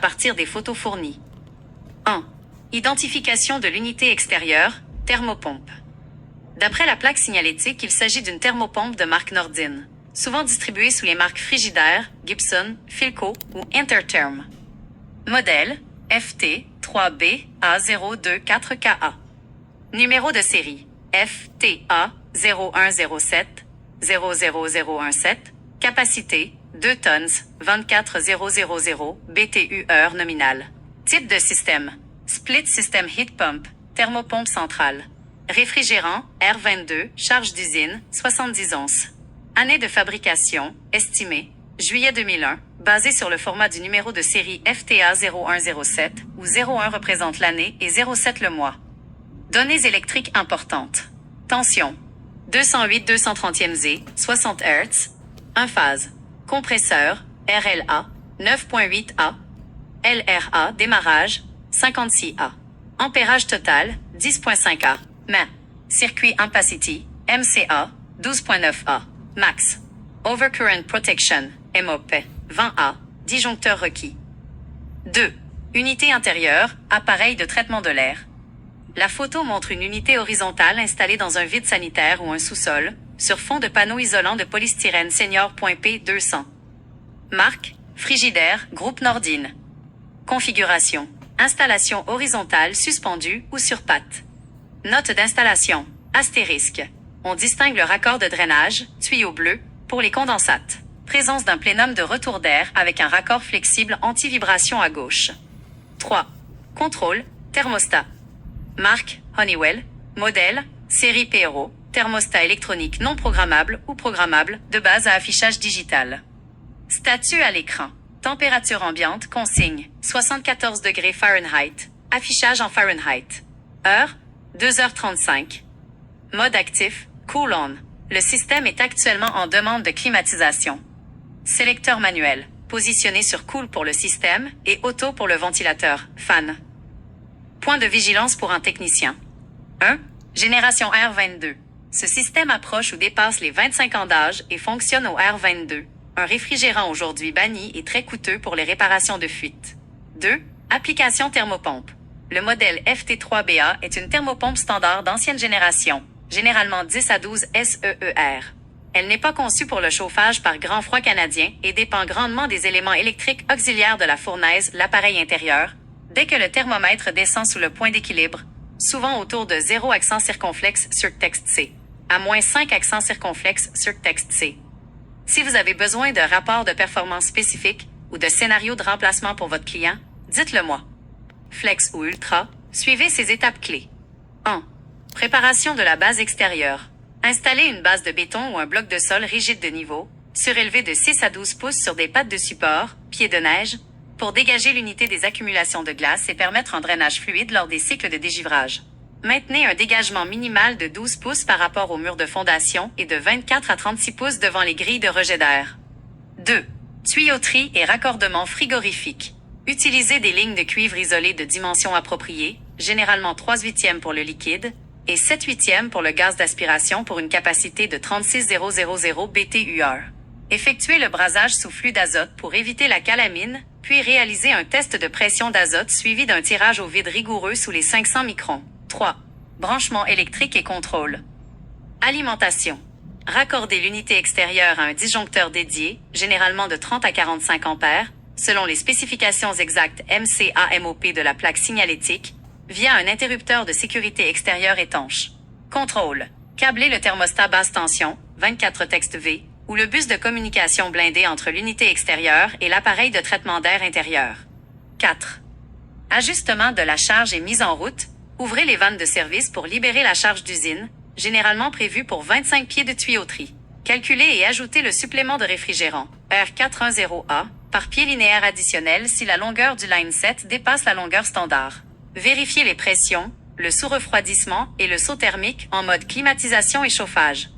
partir des photos fournies. 1. Identification de l'unité extérieure, thermopompe. D'après la plaque signalétique, il s'agit d'une thermopompe de marque Nordin, souvent distribuée sous les marques Frigidaire, Gibson, Philco ou Intertherm. Modèle FT3BA024KA. Numéro de série FTA0107 00017. Capacité 2 tonnes 24000 BTU heure nominale. Type de système Split System Heat Pump, thermopompe centrale. Réfrigérant R22, charge d'usine 70 onces. Année de fabrication estimée juillet 2001, basé sur le format du numéro de série FTA 0107, où 01 représente l'année et 07 le mois. Données électriques importantes. Tension 208/230 Z, 60 Hz. 1 phase. Compresseur RLA 9.8 A. LRA démarrage 56 A. Ampérage total 10.5 A. Main. Circuit Ampacity MCA 12.9 A. Max. Overcurrent Protection MOP 20 A. Disjoncteur requis. 2. Unité intérieure, appareil de traitement de l'air. La photo montre une unité horizontale installée dans un vide sanitaire ou un sous-sol, sur fond de panneaux isolants de polystyrène Senior.P200. Marque, Frigidaire, groupe Nordin. Configuration, installation horizontale suspendue ou sur pattes. Note d'installation, astérisque. On distingue le raccord de drainage, tuyau bleu, pour les condensates. Présence d'un plénum de retour d'air avec un raccord flexible anti-vibration à gauche. 3. Contrôle, thermostat. Marque, Honeywell. Modèle, série PRO. Thermostat électronique non programmable ou programmable de base à affichage digital. Statut à l'écran. Température ambiante, consigne, 74 degrés Fahrenheit. Affichage en Fahrenheit. Heure, 2h35. Mode actif, Cool On. Le système est actuellement en demande de climatisation. Sélecteur manuel, positionné sur Cool pour le système et Auto pour le ventilateur, Fan. Point de vigilance pour un technicien. 1. Génération R22. Ce système approche ou dépasse les 25 ans d'âge et fonctionne au R22. Un réfrigérant aujourd'hui banni et très coûteux pour les réparations de fuite. 2. Application thermopompe. Le modèle FT3BA est une thermopompe standard d'ancienne génération, généralement 10 à 12 SEER. Elle n'est pas conçue pour le chauffage par grand froid canadien et dépend grandement des éléments électriques auxiliaires de la fournaise, l'appareil intérieur, dès que le thermomètre descend sous le point d'équilibre, souvent autour de 0 accent circonflexe sur texte C, à moins 5 accents circonflexes sur texte C. Si vous avez besoin de rapports de performance spécifiques ou de scénarios de remplacement pour votre client, dites-le moi. Flex ou Ultra, suivez ces étapes clés. 1. Préparation de la base extérieure. Installez une base de béton ou un bloc de sol rigide de niveau, surélevé de 6 à 12 pouces sur des pattes de support, pieds de neige, pour dégager l'unité des accumulations de glace et permettre un drainage fluide lors des cycles de dégivrage. Maintenez un dégagement minimal de 12 pouces par rapport au mur de fondation et de 24 à 36 pouces devant les grilles de rejet d'air. 2. Tuyauterie et raccordement frigorifique. Utilisez des lignes de cuivre isolées de dimensions appropriées, généralement 3/8 pour le liquide, et 7/8 pour le gaz d'aspiration pour une capacité de 36000 BTU/heure. Effectuez le brasage sous flux d'azote pour éviter la calamine, puis réalisez un test de pression d'azote suivi d'un tirage au vide rigoureux sous les 500 microns. 3. Branchement électrique et contrôle. Alimentation. Raccordez l'unité extérieure à un disjoncteur dédié, généralement de 30 à 45 ampères, selon les spécifications exactes MCA-MOP de la plaque signalétique, via un interrupteur de sécurité extérieur étanche. Contrôle. Câblez le thermostat basse tension, 24 texte V, ou le bus de communication blindé entre l'unité extérieure et l'appareil de traitement d'air intérieur. 4. Ajustement de la charge et mise en route. Ouvrez les vannes de service pour libérer la charge d'usine, généralement prévue pour 25 pieds de tuyauterie. Calculez et ajoutez le supplément de réfrigérant, R410A, par pied linéaire additionnel si la longueur du line set dépasse la longueur standard. Vérifiez les pressions, le sous-refroidissement et le saut thermique en mode climatisation et chauffage.